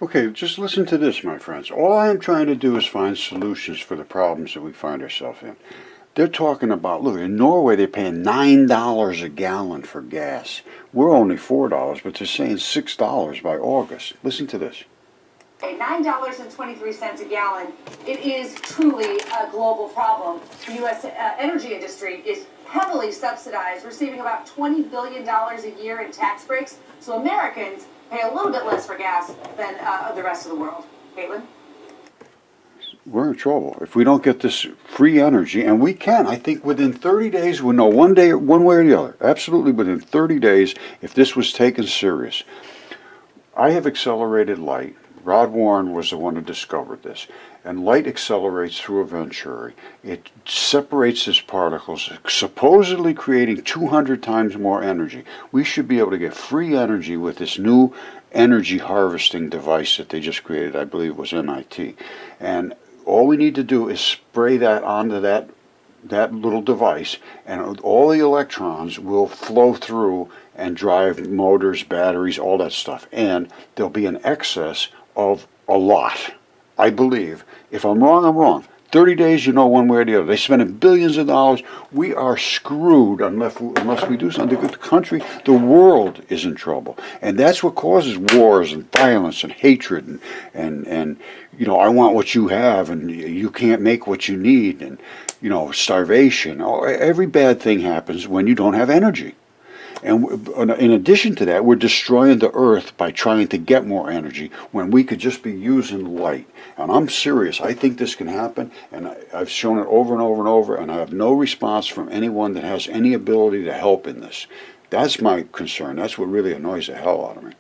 Okay, just listen to this, my friends. All I am trying to do is find solutions for the problems that we find ourselves in. They're talking about, look, in Norway they're paying $9 a gallon for gas. We're only $4, but they're saying $6 by August. Listen to this. $9.23 a gallon. It is truly a global problem. The U.S. Energy industry is heavily subsidized, receiving about $20 billion a year in tax breaks. So Americans pay a little bit less for gas than the rest of the world. Caitlin? We're in trouble if we don't get this free energy, and we can. I think within 30 days, we'll know one day, one way or the other. Absolutely within 30 days, if this was taken serious. I have accelerated light. Rod Warren was the one who discovered this. And light accelerates through a venturi. It separates its particles, supposedly creating 200 times more energy. We should be able to get free energy with this new energy harvesting device that they just created. I believe it was MIT. And all we need to do is spray that onto that little device, and all the electrons will flow through and drive motors, batteries, all that stuff. And there'll be an excess of a lot, I believe. If I'm wrong, I'm wrong. 30 days, you know, one way or the other. They're spending billions of dollars. We are screwed unless we do something. The country, the world is in trouble. And that's what causes wars and violence and hatred and you know, I want what you have and you can't make what you need, and, you know, starvation. Every bad thing happens when you don't have energy. And in addition to that, we're destroying the earth by trying to get more energy when we could just be using light. And I'm serious. I think this can happen, and I've shown it over and over and over, and I have no response from anyone that has any ability to help in this. That's my concern. That's what really annoys the hell out of me.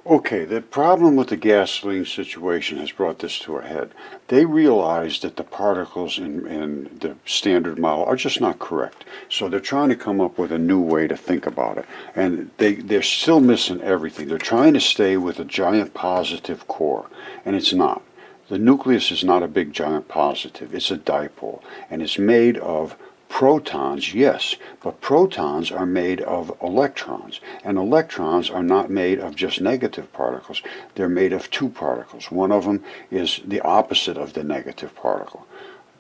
Okay, the problem with the gasoline situation has brought this to a head. They realized that the particles in the standard model are just not correct. So they're trying to come up with a new way to think about it. And they're still missing everything. They're trying to stay with a giant positive core, and it's not. The nucleus is not a big giant positive. It's a dipole, and it's made of protons, yes, but protons are made of electrons, and electrons are not made of just negative particles. They're made of two particles. One of them is the opposite of the negative particle.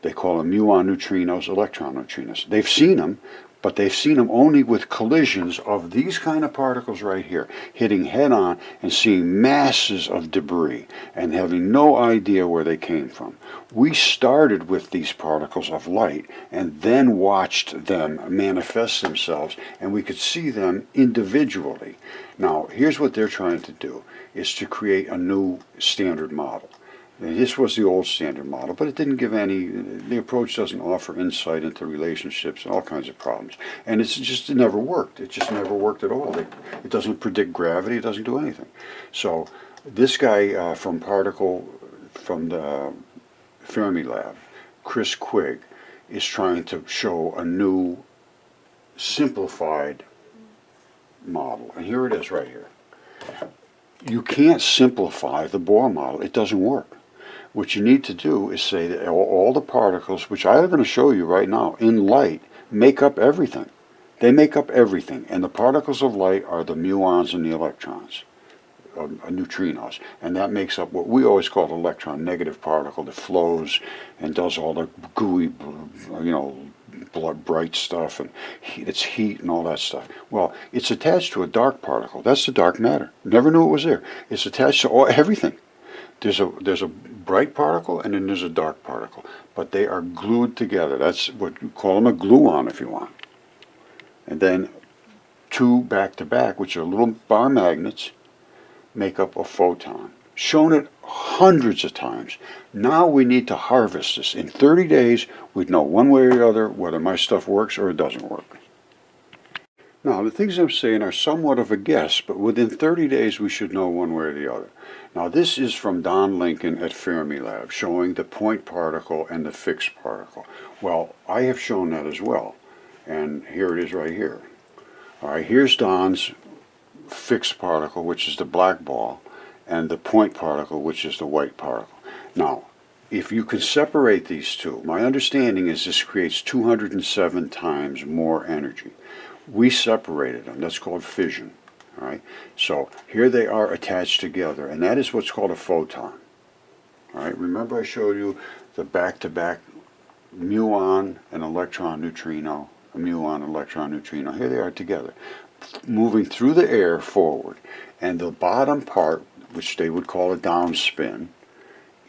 They call them muon neutrinos, electron neutrinos. They've seen them, but they've seen them only with collisions of these kind of particles right here, hitting head on and seeing masses of debris and having no idea where they came from. We started with these particles of light and then watched them manifest themselves, and we could see them individually. Now, here's what they're trying to do, is to create a new standard model. This was the old standard model, but it didn't give any, the approach doesn't offer insight into relationships and all kinds of problems. And it never worked. It just never worked at all. It doesn't predict gravity, it doesn't do anything. So this guy from the Fermi lab, Chris Quigg, is trying to show a new simplified model. And here it is right here. You can't simplify the Bohr model. It doesn't work. What you need to do is say that all the particles, which I'm going to show you right now, in light, make up everything. They make up everything. And the particles of light are the muons and the electrons, neutrinos. And that makes up what we always call an electron, negative particle that flows and does all the gooey, you know, bright stuff, and it's heat and all that stuff. Well, it's attached to a dark particle. That's the dark matter. Never knew it was there. It's attached to everything. There's a bright particle and then there's a dark particle, but they are glued together. That's what you call them, a gluon if you want. And then two back to back, which are little bar magnets, make up a photon. Shown it hundreds of times. Now we need to harvest this. In 30 days, we'd know one way or the other whether my stuff works or it doesn't work. Now, the things I'm saying are somewhat of a guess, but within 30 days we should know one way or the other. Now, this is from Don Lincoln at Fermilab, showing the point particle and the fixed particle. Well, I have shown that as well, and here it is right here. All right, here's Don's fixed particle, which is the black ball, and the point particle, which is the white particle. Now, if you can separate these two, my understanding is this creates 207 times more energy. We separated them. That's called fission. All right, so here they are attached together, and that is what's called a photon. All right, remember I showed you the back-to-back muon and electron neutrino, a muon, electron neutrino. Here they are together, moving through the air forward, and the bottom part, which they would call a downspin,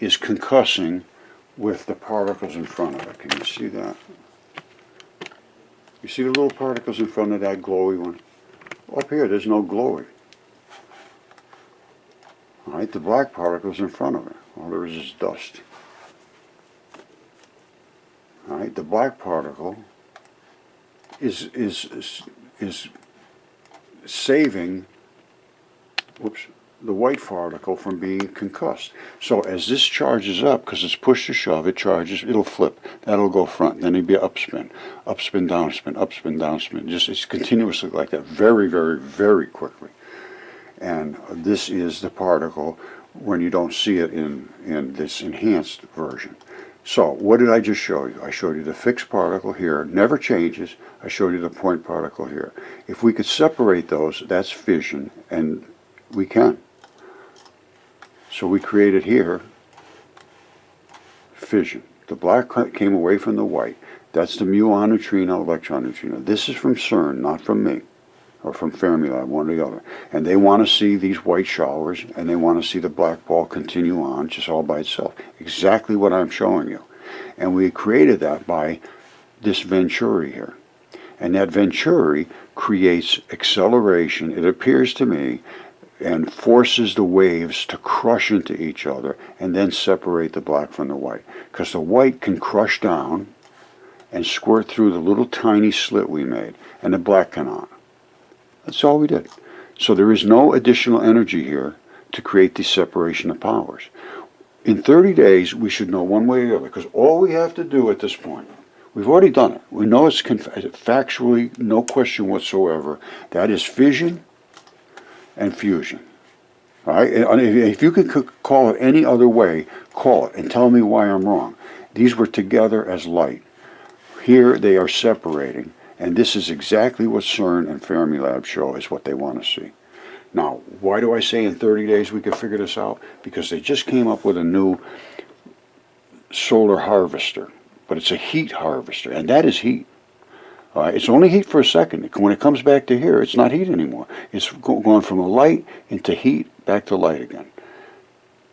is concussing with the particles in front of it. Can you see that? You see the little particles in front of that glowy one? Up here, there's no glowy. All right, the black particles in front of it. All there is dust. All right, the black particle is saving, the white particle from being concussed. So as this charges up, because it's push to shove, it charges, it'll flip. That'll go front. Then it'll be upspin, upspin, downspin, upspin, downspin. Just it's continuously like that, very, very, very quickly. And this is the particle when you don't see it in this enhanced version. So what did I just show you? I showed you the fixed particle here, never changes. I showed you the point particle here. If we could separate those, that's fission, and we can. So we created here fission. The black came away from the white. That's the muon neutrino, electron neutrino. This is from CERN, not from me, or from Fermilab, one or the other. And they want to see these white showers, and they want to see the black ball continue on just all by itself. Exactly what I'm showing you. And we created that by this Venturi here. And that Venturi creates acceleration, it appears to me, and forces the waves to crush into each other and then separate the black from the white. Because the white can crush down and squirt through the little tiny slit we made, and the black cannot. That's all we did. So there is no additional energy here to create the separation of powers. In 30 days, we should know one way or the other, because all we have to do at this point, we've already done it. We know it's factually, no question whatsoever, that is fission and fusion. All right? And if you can call it any other way, call it and tell me why I'm wrong. These were together as light. Here they are separating, and this is exactly what CERN and Fermilab show is what they want to see. Now, why do I say in 30 days we can figure this out? Because they just came up with a new solar harvester, but it's a heat harvester, and that is heat. It's only heat for a second. When it comes back to here, it's not heat anymore. It's going from a light into heat, back to light again.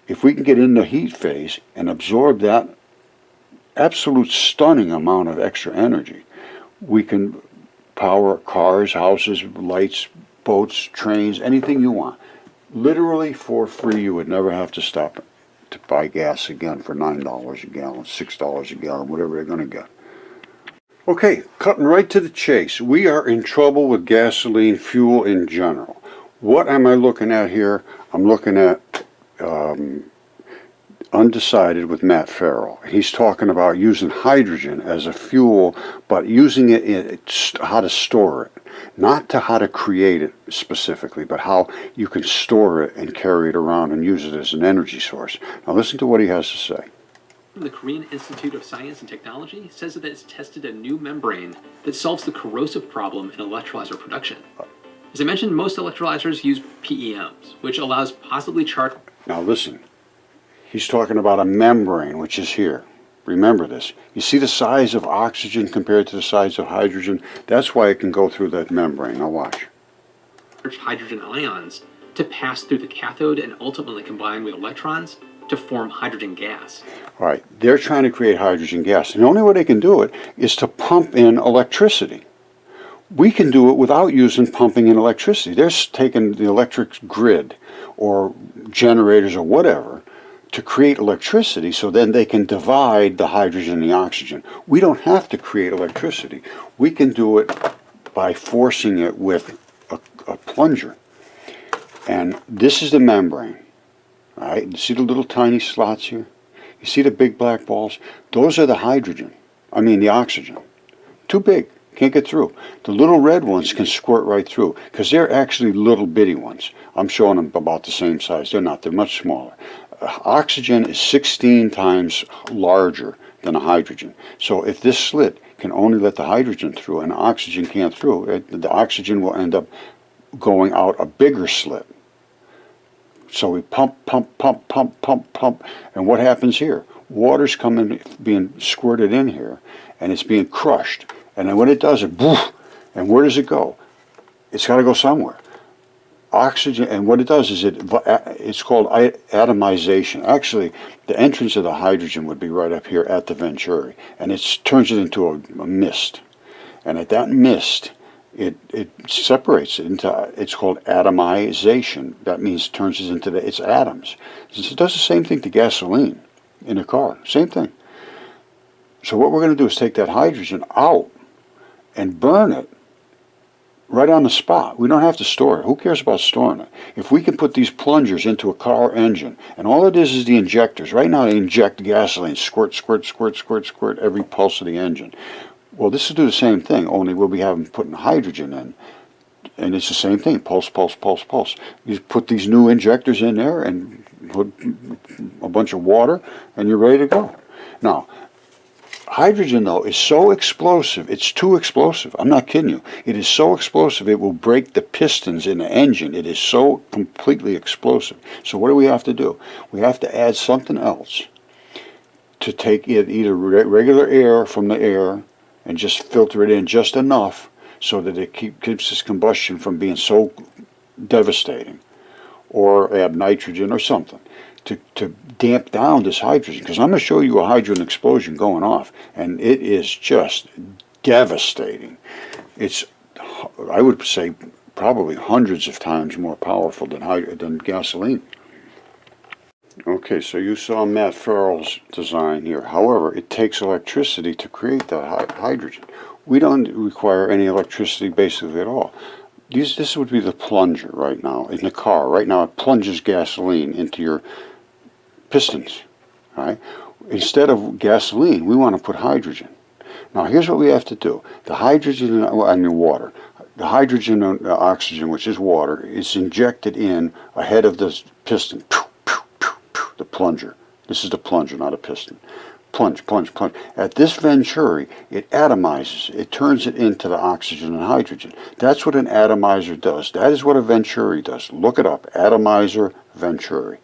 If we can get in the heat phase and absorb that absolute stunning amount of extra energy, we can power cars, houses, lights, boats, trains, anything you want. Literally for free. You would never have to stop to buy gas again for $9 a gallon, $6 a gallon, whatever they're going to get. Okay, cutting right to the chase. We are in trouble with gasoline fuel in general. What am I looking at here? I'm looking at Undecided with Matt Farrell. He's talking about using hydrogen as a fuel, but using it in how to store it. Not to how to create it specifically, but how you can store it and carry it around and use it as an energy source. Now listen to what he has to say. The Korean Institute of Science and Technology says that it's tested a new membrane that solves the corrosive problem in electrolyzer production. As I mentioned, most electrolyzers use PEMs, which allows positively charged... Now listen, he's talking about a membrane, which is here. Remember this. You see the size of oxygen compared to the size of hydrogen? That's why it can go through that membrane. Now watch. Hydrogen ions to pass through the cathode and ultimately combine with electrons to form hydrogen gas. All right, they're trying to create hydrogen gas. And the only way they can do it is to pump in electricity. We can do it without using pumping in electricity. They're taking the electric grid or generators or whatever to create electricity so then they can divide the hydrogen and the oxygen. We don't have to create electricity. We can do it by forcing it with a plunger. And this is the membrane. All right, you see the little tiny slots here? You see the big black balls? Those are the the oxygen. Too big, can't get through. The little red ones can squirt right through because they're actually little bitty ones. I'm showing them about the same size. They're not, they're much smaller. Oxygen is 16 times larger than a hydrogen. So if this slit can only let the hydrogen through and oxygen can't through, the oxygen will end up going out a bigger slit. So we pump, pump, pump, pump, pump, pump, and what happens here? Water's coming, being squirted in here, and it's being crushed. And then when it does it, boof, and where does it go? It's got to go somewhere. Oxygen, and what it does is it's called atomization. Actually, the entrance of the hydrogen would be right up here at the venturi, and it turns it into a mist. And at that mist, it separates it into, it's called atomization. That means it turns it into its atoms. It does the same thing to gasoline in a car, same thing. So what we're going to do is take that hydrogen out and burn it right on the spot. We don't have to store it. Who cares about storing it? If we can put these plungers into a car engine, and all it is the injectors. Right now they inject gasoline, squirt, squirt, squirt, squirt, squirt, every pulse of the engine. Well, this will do the same thing, only we'll be having putting hydrogen in. And it's the same thing, pulse, pulse, pulse, pulse. You put these new injectors in there and put a bunch of water, and you're ready to go. Now, hydrogen, though, is so explosive, it's too explosive. I'm not kidding you. It is so explosive, it will break the pistons in the engine. It is so completely explosive. So what do we have to do? We have to add something else to take either regular air from the air and just filter it in just enough so that it keeps this combustion from being so devastating, or add nitrogen or something to damp down this hydrogen, because I'm going to show you a hydrogen explosion going off, and it is just devastating. It's, I would say, probably hundreds of times more powerful than gasoline. Okay, so you saw Matt Farrell's design here. However, it takes electricity to create that hydrogen. We don't require any electricity basically at all. This would be the plunger right now in the car. Right now it plunges gasoline into your pistons. Right? Instead of gasoline, we want to put hydrogen. Now here's what we have to do. The hydrogen and water. The hydrogen and oxygen, which is water, is injected in ahead of the piston. The plunger. This is the plunger, not a piston. Plunge, plunge, plunge. At this venturi, it atomizes. It turns it into the oxygen and hydrogen. That's what an atomizer does. That is what a venturi does. Look it up. Atomizer, venturi.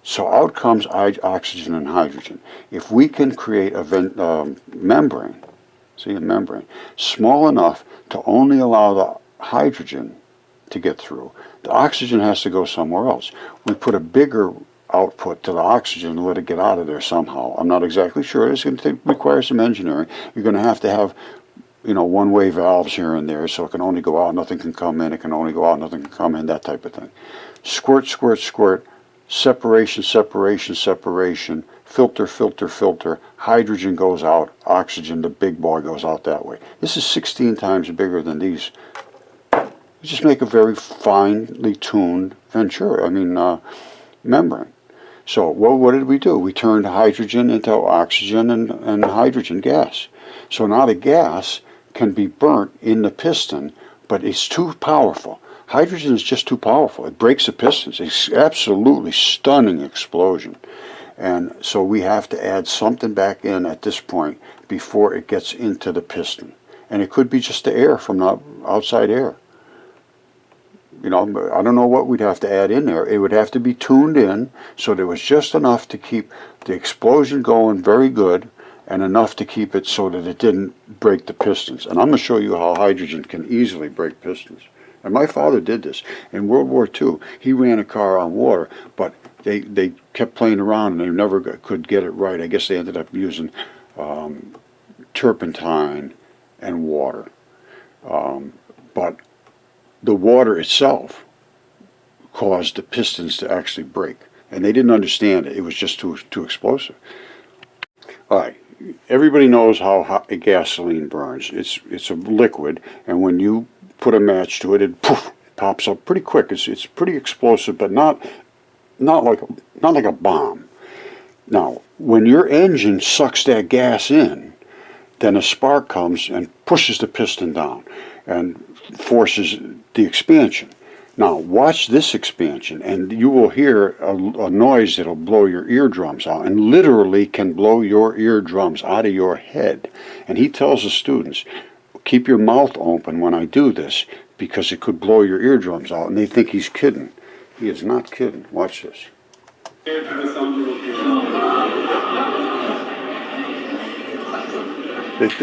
So out comes oxygen and hydrogen. If we can create a membrane, see a membrane, small enough to only allow the hydrogen to get through, the oxygen has to go somewhere else. We put a bigger output to the oxygen and let it get out of there somehow. I'm not exactly sure. It's going to require some engineering. You're going to have, one-way valves here and there, so it can only go out, nothing can come in. It can only go out, nothing can come in, that type of thing. Squirt, squirt, squirt. Separation, separation, separation. Filter, filter, filter. Hydrogen goes out. Oxygen, the big boy, goes out that way. This is 16 times bigger than these. You just make a very finely tuned membrane. So what did we do? We turned hydrogen into oxygen and hydrogen gas. So now the gas can be burnt in the piston, but it's too powerful. Hydrogen is just too powerful. It breaks the pistons. It's absolutely stunning explosion. And so we have to add something back in at this point before it gets into the piston. And it could be just the air from the outside air. I don't know what we'd have to add in there. It would have to be tuned in so there was just enough to keep the explosion going very good and enough to keep it so that it didn't break the pistons. And I'm going to show you how hydrogen can easily break pistons. And my father did this. In World War II, he ran a car on water, but they kept playing around and they never could get it right. I guess they ended up using turpentine and water. But the water itself caused the pistons to actually break. And they didn't understand it. It was just too explosive. All right. Everybody knows how gasoline burns. It's a liquid, and when you put a match to it, it poof, pops up pretty quick. It's pretty explosive, but not like a bomb. Now, when your engine sucks that gas in, then a spark comes and pushes the piston down and forces the expansion. Now, watch this expansion, and you will hear a noise that'll blow your eardrums out, and literally can blow your eardrums out of your head. And he tells the students, keep your mouth open when I do this, because it could blow your eardrums out, and they think he's kidding. He is not kidding. Watch this. They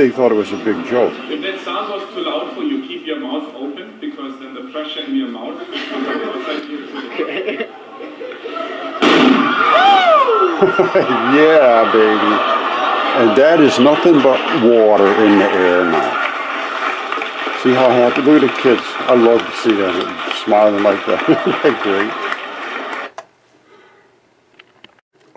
thought it was a big joke. If that sound was too loud for you, keep your mouth open, because then the pressure in your mouth will come outside here. Yeah, baby. And that is nothing but water in the air now. See how happy? Look at the kids. I love to see them smiling like that. They're great.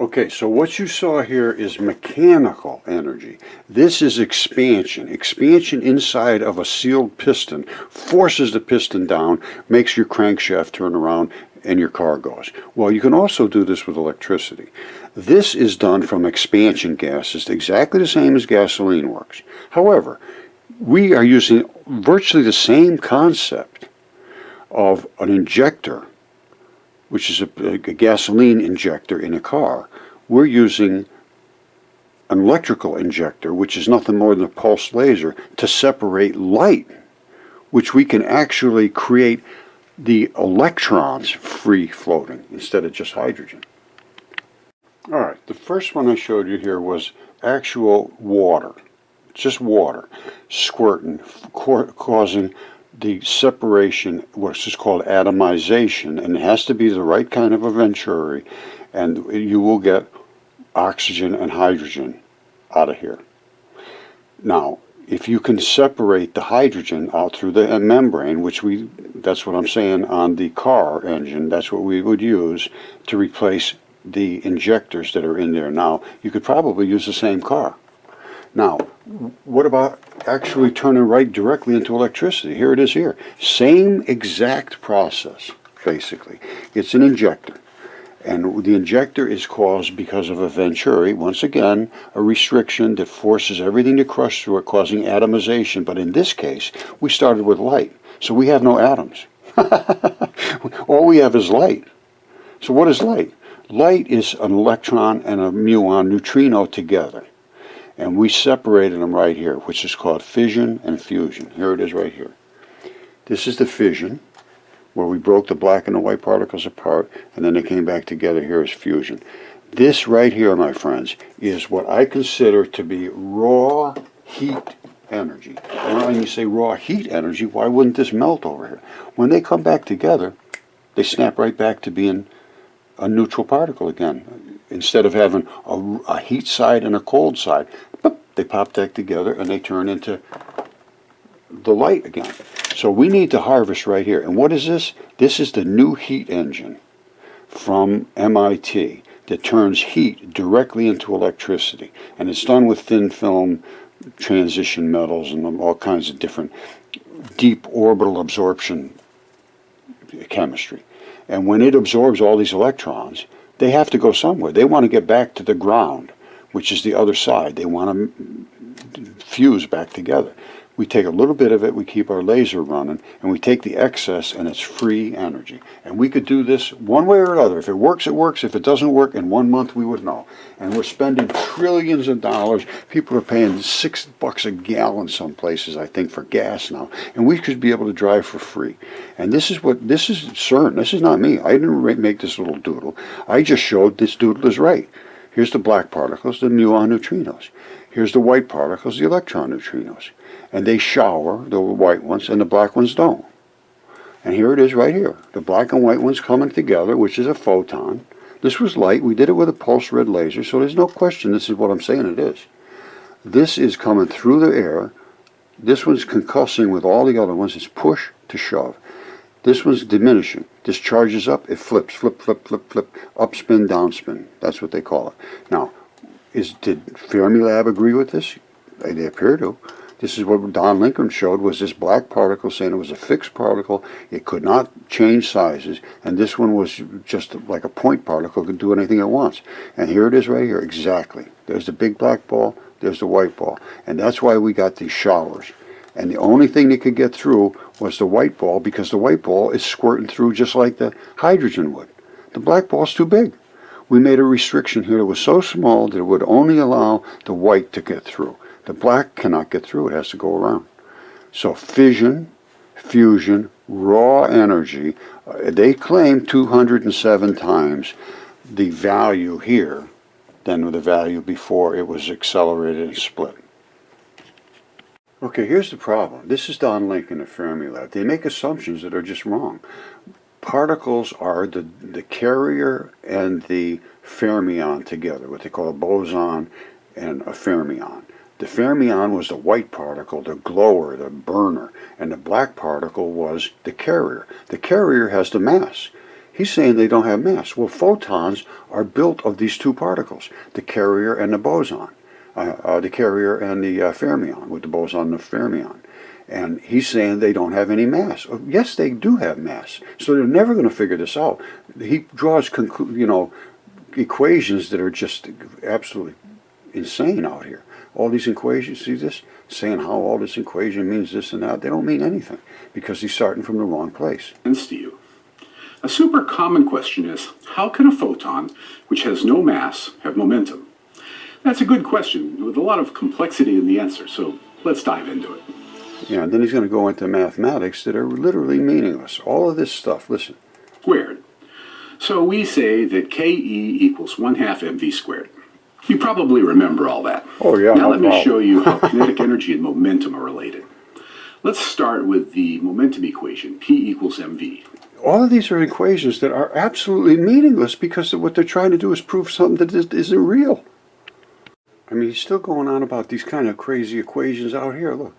Okay, so what you saw here is mechanical energy. This is expansion. Expansion inside of a sealed piston forces the piston down, makes your crankshaft turn around, and your car goes. Well, you can also do this with electricity. This is done from expansion gases, exactly the same as gasoline works. However, we are using virtually the same concept of an injector, which is a gasoline injector in a car. We're using an electrical injector, which is nothing more than a pulse laser, to separate light, which we can actually create the electrons free floating instead of just hydrogen. All right, the first one I showed you here was actual water, just water, squirting, causing the separation, what's just called atomization, and it has to be the right kind of a Venturi, and you will get oxygen and hydrogen out of here. Now, if you can separate the hydrogen out through the membrane, which that's what I'm saying on the car engine, that's what we would use to replace the injectors that are in there now. You could probably use the same car. Now, what about actually turning right directly into electricity? Here it is here. Same exact process, basically. It's an injector. And the injector is caused because of a Venturi, once again, a restriction that forces everything to crush through it, causing atomization. But in this case, we started with light. So we have no atoms. All we have is light. So what is light? Light is an electron and a muon neutrino together. And we separated them right here, which is called fission and fusion. Here it is right here. This is the fission, where we broke the black and the white particles apart, and then they came back together. Here is fusion. This right here, my friends, is what I consider to be raw heat energy. And when you say raw heat energy, why wouldn't this melt over here? When they come back together, they snap right back to being a neutral particle again. Instead of having a heat side and a cold side, they pop back together and they turn into the light again. So we need to harvest right here. And what is this? This is the new heat engine from MIT that turns heat directly into electricity. And it's done with thin film transition metals and all kinds of different deep orbital absorption chemistry. And when it absorbs all these electrons, they have to go somewhere. They want to get back to the ground, which is the other side. They want to fuse back together. We take a little bit of it, we keep our laser running, and we take the excess, and it's free energy. And we could do this one way or another. If it works, it works. If it doesn't work, in 1 month we would know. And we're spending trillions of dollars. People are paying $6 a gallon some places, I think, for gas now. And we could be able to drive for free. And this is CERN. This is not me. I didn't make this little doodle. I just showed this doodle is right. Here's the black particles, the muon neutrinos. Here's the white particles, the electron neutrinos. And they shower, the white ones, and the black ones don't. And here it is right here. The black and white ones coming together, which is a photon. This was light. We did it with a pulse red laser, so there's no question this is what I'm saying it is. This is coming through the air. This one's concussing with all the other ones. It's push to shove. This one's diminishing. This charges up, it flips, flip, flip, flip, flip, up spin, down spin. That's what they call it. Now, did Fermilab agree with this? They appear to. This is what Don Lincoln showed, was this black particle, saying it was a fixed particle, it could not change sizes, and this one was just like a point particle, could do anything it wants. And here it is right here, exactly. There's the big black ball, there's the white ball. And that's why we got these showers. And the only thing that could get through was the white ball, because the white ball is squirting through just like the hydrogen would. The black ball's too big. We made a restriction here that was so small that it would only allow the white to get through. The black cannot get through, it has to go around. So fission, fusion, raw energy. They claim 207 times the value here than the value before it was accelerated and split. Okay, here's the problem. This is Don Link in the Fermilab. They make assumptions that are just wrong. Particles are the carrier and the fermion together, what they call a boson and a fermion. The fermion was the white particle, the glower, the burner, and the black particle was the carrier. The carrier has the mass. He's saying they don't have mass. Well, photons are built of these two particles, the carrier and the boson, the carrier and the fermion, with the boson and the fermion. And he's saying they don't have any mass. Yes, they do have mass. So they're never going to figure this out. He draws, equations that are just absolutely insane out here. All these equations, see this? Saying how all this equation means this and that. They don't mean anything because he's starting from the wrong place. To you. A super common question is, how can a photon, which has no mass, have momentum? That's a good question with a lot of complexity in the answer, so let's dive into it. Yeah, and then he's going to go into mathematics that are literally meaningless. All of this stuff, listen. Squared. So we say that Ke equals 1/2 mv squared. You probably remember all that. Oh yeah, Now no let me problem. show you how kinetic energy and momentum are related. Let's start with the momentum equation, P equals mv. All of these are equations that are absolutely meaningless because what they're trying to do is prove something that isn't real. I mean, he's still going on about these kind of crazy equations out here. Look.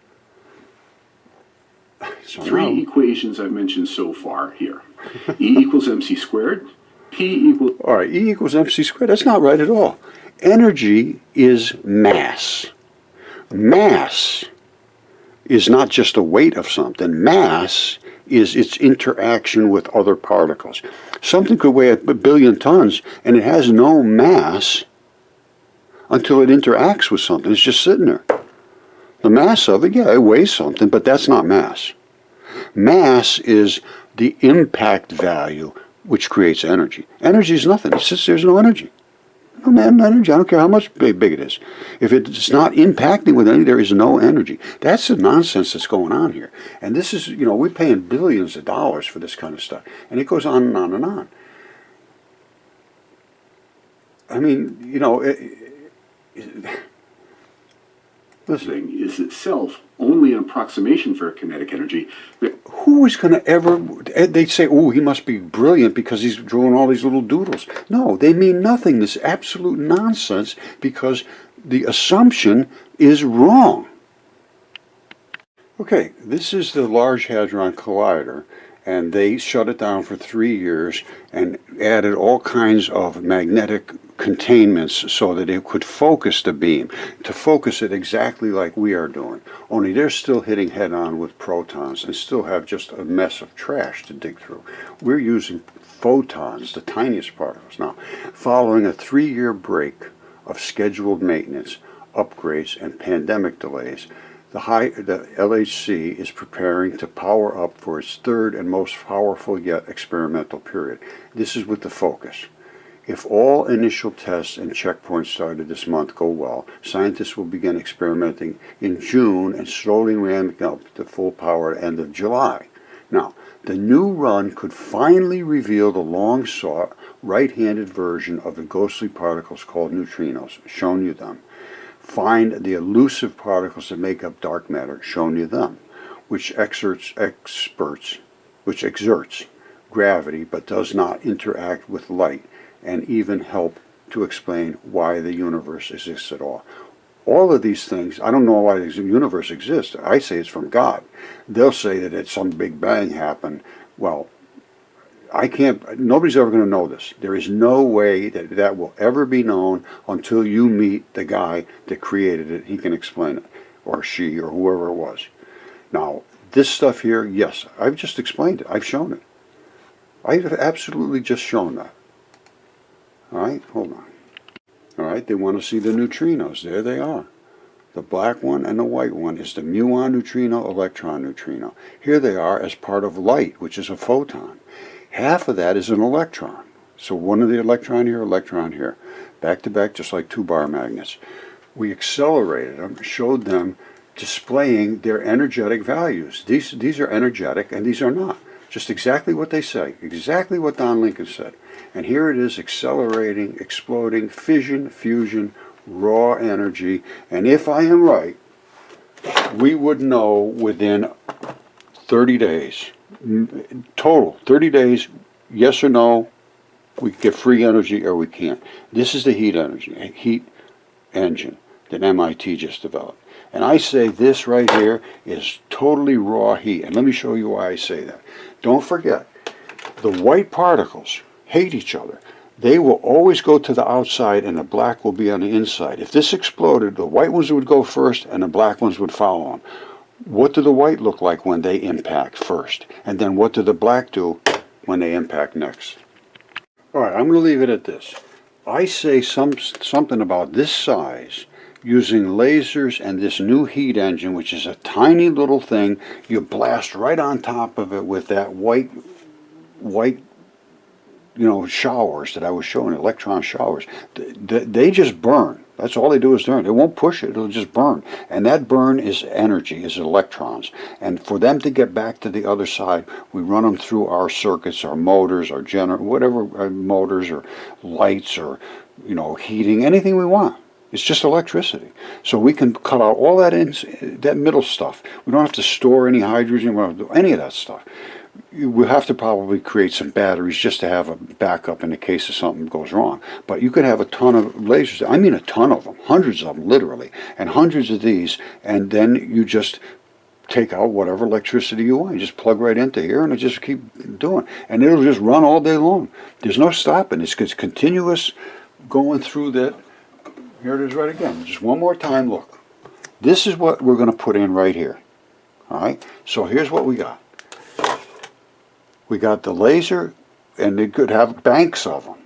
So Three now, equations I've mentioned so far here. E equals mc squared, P equals... all right, E equals mc squared. That's not right at all. Energy is mass. Mass is not just the weight of something. Mass is its interaction with other particles. Something could weigh 1 billion tons and it has no mass until it interacts with something. It's just sitting there. The mass of it, yeah, it weighs something, but that's not mass. Mass is the impact value which creates energy. Energy is nothing. It sits there, there's no energy. No energy. I don't care how much big it is. If it's not impacting with energy, there is no energy. That's the nonsense that's going on here. And this is, we're paying billions of dollars for this kind of stuff. And it goes on and on and on. I mean, This thing is itself only an approximation for kinetic energy. Who is going to ever, they'd say, oh, he must be brilliant because he's drawing all these little doodles. No, they mean nothing. This absolute nonsense because the assumption is wrong. Okay, this is the Large Hadron Collider, and they shut it down for 3 years and added all kinds of magnetic containments so that it could focus the beam, to focus it exactly like we are doing. Only they're still hitting head on with protons and still have just a mess of trash to dig through. We're using photons, the tiniest particles. Now, following a 3-year break of scheduled maintenance, upgrades, and pandemic delays, the LHC is preparing to power up for its third and most powerful yet experimental period. This is with the focus. If all initial tests and checkpoints started this month go well, scientists will begin experimenting in June and slowly ramping up to full power at the end of July. Now, the new run could finally reveal the long-sought right-handed version of the ghostly particles called neutrinos, shown you them. Find the elusive particles that make up dark matter, shown you them, which exerts gravity but does not interact with light, and even help to explain why the universe exists at all. All of these things, I don't know why the universe exists. I say it's from God. They'll say that it's some big bang happened. Well, nobody's ever going to know this. There is no way that that will ever be known until you meet the guy that created it. He can explain it, or she, or whoever it was. Now, this stuff here, yes, I've just explained it. I've shown it. I've absolutely just shown that. All right, hold on. All right, they want to see the neutrinos. There they are. The black one and the white one is the muon neutrino, electron neutrino. Here they are as part of light, which is a photon. Half of that is an electron. So one of the electron here, back to back, just like 2 bar magnets. We accelerated them, showed them displaying their energetic values. These are energetic and these are not. Just exactly what they say, exactly what Don Lincoln said. And here it is, accelerating, exploding, fission, fusion, raw energy. And if I am right, we would know within 30 days, total, 30 days, yes or no, we get free energy or we can't. This is the heat engine that MIT just developed. And I say this right here is totally raw heat. And let me show you why I say that. Don't forget, the white particles hate each other. They will always go to the outside and the black will be on the inside. If this exploded, the white ones would go first and the black ones would follow them. What do the white look like when they impact first? And then what do the black do when they impact next? All right, I'm going to leave it at this. I say something about this size using lasers and this new heat engine, which is a tiny little thing. You blast right on top of it with that white, showers that I was showing, electron showers. They just burn. That's all they do is burn. They won't push it. It'll just burn. And that burn is energy, is electrons. And for them to get back to the other side, we run them through our circuits, our motors, our whatever motors or lights or, heating, anything we want. It's just electricity. So we can cut out all that middle stuff. We don't have to store any hydrogen. We don't have to do any of that stuff. We have to probably create some batteries just to have a backup in the case of something goes wrong. But you could have a ton of lasers. I mean a ton of them, hundreds of them literally, and hundreds of these, and then you just take out whatever electricity you want. You just plug right into here and it just keep doing. And it'll just run all day long. There's no stopping. It's continuous going through that. Here it is right again. Just one more time, look. This is what we're going to put in right here. All right? So here's what we got. We got the laser, and it could have banks of them.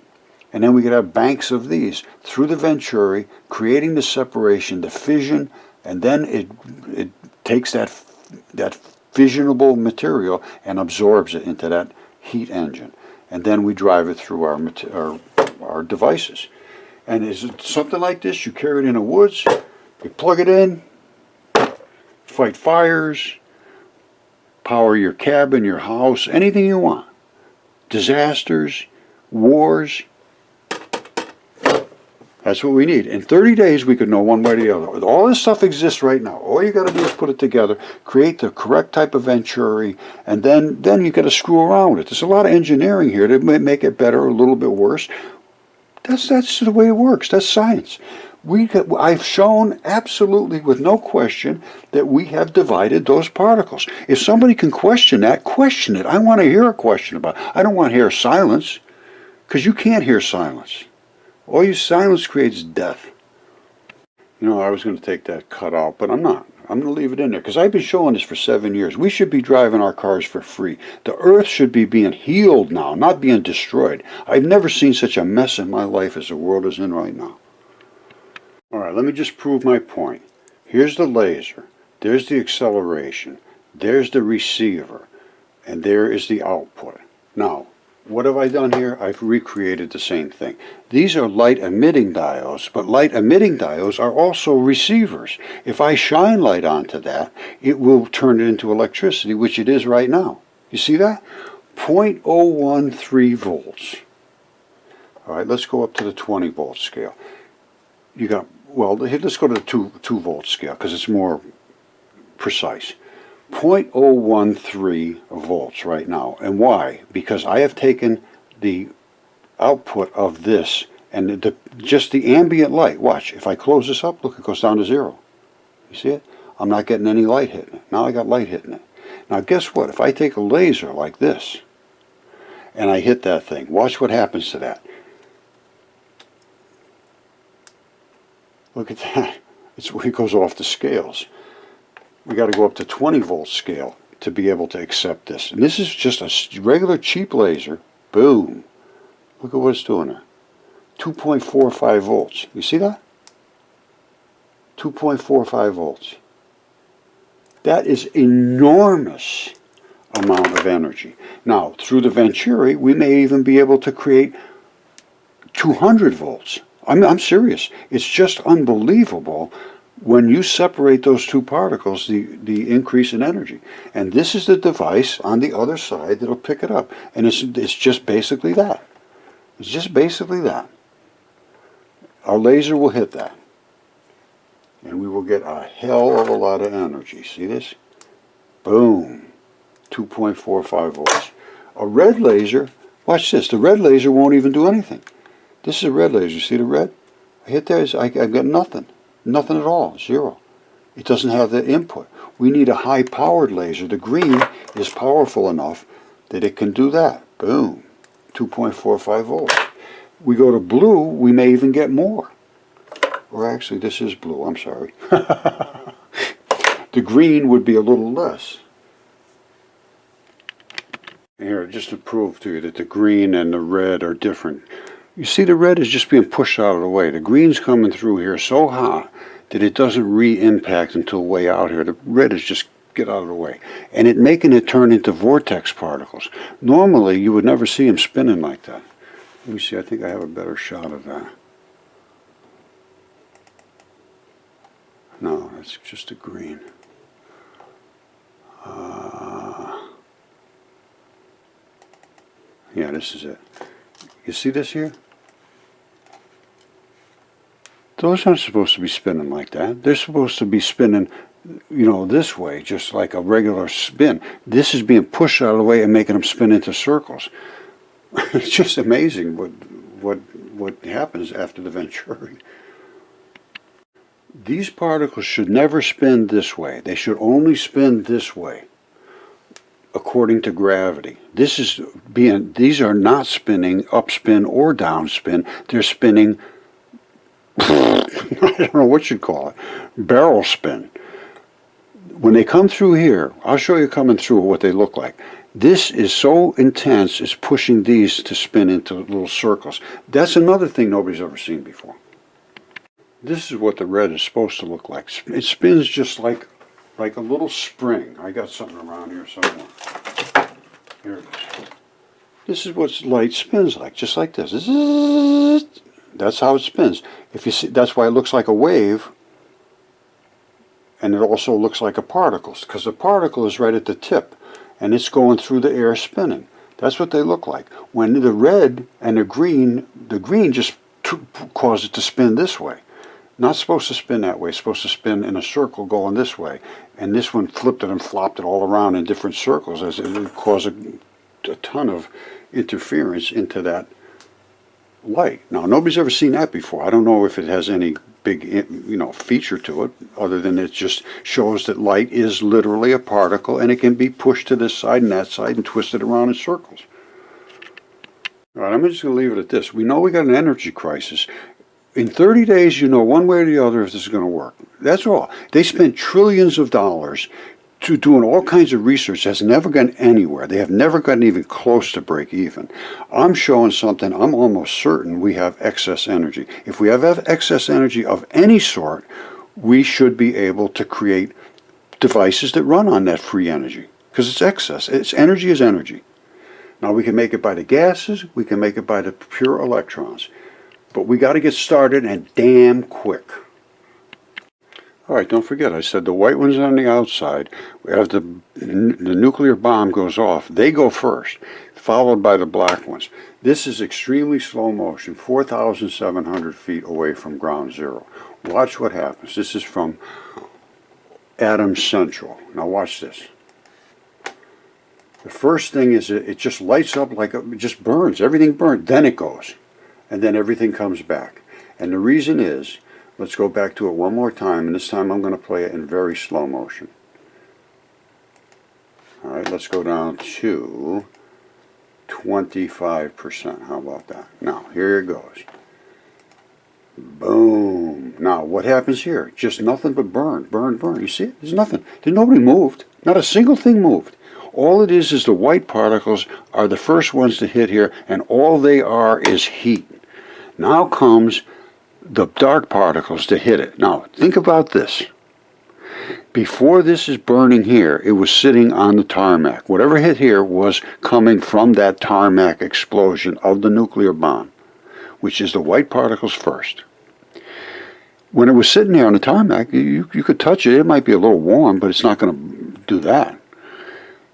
And then we could have banks of these through the Venturi, creating the separation, the fission, and then it takes that fissionable material and absorbs it into that heat engine. And then we drive it through our devices. And is it something like this? You carry it in the woods, you plug it in, fight fires, power your cabin, your house, anything you want. Disasters, wars. That's what we need. In 30 days, we could know one way or the other. All this stuff exists right now. All you got to do is put it together, create the correct type of Venturi, and then you got to screw around with it. There's a lot of engineering here to make it better or a little bit worse. That's the way it works. That's science. I've shown absolutely with no question that we have divided those particles. If somebody can question that, question it. I want to hear a question about it. I don't want to hear silence, because you can't hear silence. All you silence creates death. I was going to take that cut out, but I'm not. I'm going to leave it in there, because I've been showing this for 7 years. We should be driving our cars for free. The earth should be being healed now, not being destroyed. I've never seen such a mess in my life as the world is in right now. All right, let me just prove my point. Here's the laser. There's the acceleration. There's the receiver. And there is the output. Now, what have I done here? I've recreated the same thing. These are light emitting diodes, but light emitting diodes are also receivers. If I shine light onto that, it will turn it into electricity, which it is right now. You see that? 0.013 volts. All right, let's go up to the 20 volt scale. Let's go to the 2 volt scale because it's more precise. 0.013 volts right now. And why? Because I have taken the output of this and just the ambient light. Watch, if I close this up, look, it goes down to 0. You see it? I'm not getting any light hitting it. Now I got light hitting it. Now guess what? If I take a laser like this and I hit that thing, watch what happens to that. Look at that. It goes off the scales. We got to go up to 20 volt scale to be able to accept this. And this is just a regular cheap laser. Boom. Look at what it's doing there. 2.45 volts. You see that? 2.45 volts. That is enormous amount of energy. Now, through the Venturi, we may even be able to create 200 volts. I'm serious. It's just unbelievable when you separate those two particles, the increase in energy. And this is the device on the other side that'll pick it up. And it's just basically that. It's just basically that. Our laser will hit that. And we will get a hell of a lot of energy. See this? Boom. 2.45 volts. A red laser, watch this, the red laser won't even do anything. This is a red laser. See the red? I hit there, I got nothing. Nothing at all. Zero. It doesn't have the input. We need a high-powered laser. The green is powerful enough that it can do that. Boom. 2.45 volts. We go to blue, we may even get more. Or actually, this is blue. I'm sorry. The green would be a little less. Here, just to prove to you that the green and the red are different. You see, the red is just being pushed out of the way. The green's coming through here so hot that it doesn't re-impact until way out here. The red is just get out of the way. And it making it turn into vortex particles. Normally, you would never see them spinning like that. Let me see, I think I have a better shot of that. No, that's just a green. Yeah, this is it. You see this here? Those aren't supposed to be spinning like that. They're supposed to be spinning, you know, this way, just like a regular spin. This is being pushed out of the way and making them spin into circles. It's just amazing what happens after the Venturi. These particles should never spin this way. They should only spin this way, according to gravity. These are not spinning upspin or downspin. They're spinning, I don't know what you'd call it, barrel spin. When they come through here, I'll show you coming through what they look like. This is so intense, it's pushing these to spin into little circles. That's another thing nobody's ever seen before. This is what the red is supposed to look like. It spins just like a little spring. I got something around here somewhere. Here it is. This is what light spins like, just like this. That's how it spins. If you see, that's why it looks like a wave, and it also looks like a particle, because the particle is right at the tip, and it's going through the air spinning. That's what they look like. When the red and the green just cause it to spin this way. Not supposed to spin that way. It's supposed to spin in a circle going this way. And this one flipped it and flopped it all around in different circles, as it would cause a ton of interference into that light. Now, nobody's ever seen that before. I don't know if it has any big, feature to it, other than it just shows that light is literally a particle, and it can be pushed to this side and that side and twisted around in circles. All right, I'm just going to leave it at this. We know we got an energy crisis. In 30 days, you know one way or the other if this is going to work. That's all. They spent trillions of dollars to doing all kinds of research that's never gone anywhere. They have never gotten even close to break even. I'm showing something, I'm almost certain we have excess energy. If we have excess energy of any sort, we should be able to create devices that run on that free energy. Because it's excess. Energy is energy. Now we can make it by the gases, we can make it by the pure electrons. But we got to get started, and damn quick. All right, don't forget, I said the white ones on the outside. We have the nuclear bomb goes off. They go first, followed by the black ones. This is extremely slow motion, 4,700 feet away from ground zero. Watch what happens. This is from Atom Central. Now watch this. The first thing is it just lights up like it just burns. Everything burns. Then it goes. And then everything comes back. And the reason is, let's go back to it one more time, and this time I'm going to play it in very slow motion. All right, let's go down to 25%. How about that? Now, here it goes. Boom. Now, what happens here? Just nothing but burn, burn, burn. You see it? There's nothing. Nobody moved. Not a single thing moved. All it is the white particles are the first ones to hit here, and all they are is heat. Now comes the dark particles to hit it. Now, think about this. Before this is burning here, it was sitting on the tarmac. Whatever hit here was coming from that tarmac explosion of the nuclear bomb, which is the white particles first. when it was sitting there on the tarmac, you could touch it. It might be a little warm, but it's not going to do that.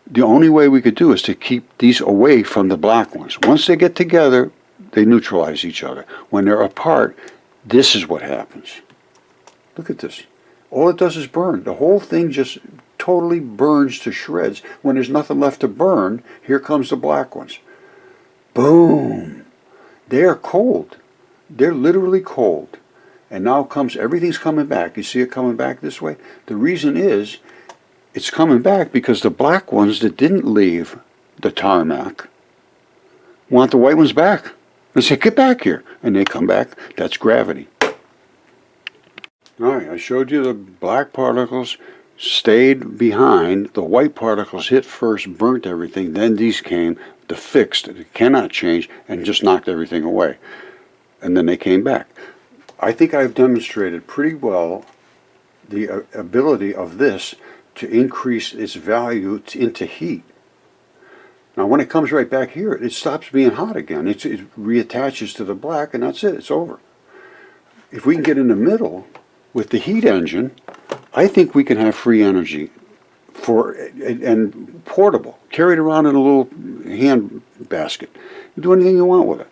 The only way we could do is to keep these away from the black ones. Once they get together, they neutralize each other. When they're apart, this is what happens. Look at this. All it does is burn. The whole thing just totally burns to shreds. When there's nothing left to burn, here comes the black ones. Boom. They are cold. They're literally cold. And now everything's coming back. You see it coming back this way? The reason is, it's coming back because the black ones that didn't leave the tarmac want the white ones back. They say, get back here. And they come back. That's gravity. All right, I showed you the black particles stayed behind. The white particles hit first, burnt everything. Then these came, the fixed, it cannot change, and just knocked everything away. And then they came back. I think I've demonstrated pretty well the ability of this to increase its value into heat. Now when it comes right back here, it stops being hot again. It reattaches to the black, and that's it. It's over. If we can get in the middle with the heat engine, I think we can have free energy and portable. Carry it around in a little hand basket. You do anything you want with it.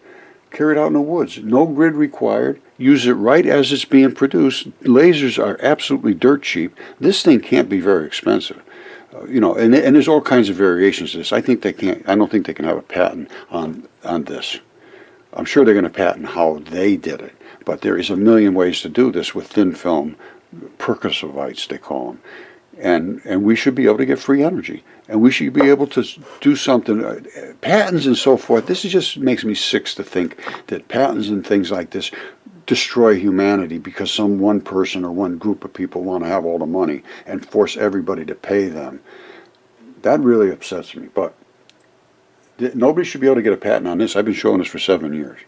Carry it out in the woods. No grid required. Use it right as it's being produced. Lasers are absolutely dirt cheap. This thing can't be very expensive. And there's all kinds of variations to this. I don't think they can have a patent on this. I'm sure they're going to patent how they did it. But there is a million ways to do this with thin film, Percosolites they call them. And we should be able to get free energy. And we should be able to do something, patents and so forth. This just makes me sick to think that patents and things like this destroy humanity because some one person or one group of people want to have all the money and force everybody to pay them. That really upsets me. But nobody should be able to get a patent on this. I've been showing this for 7 years.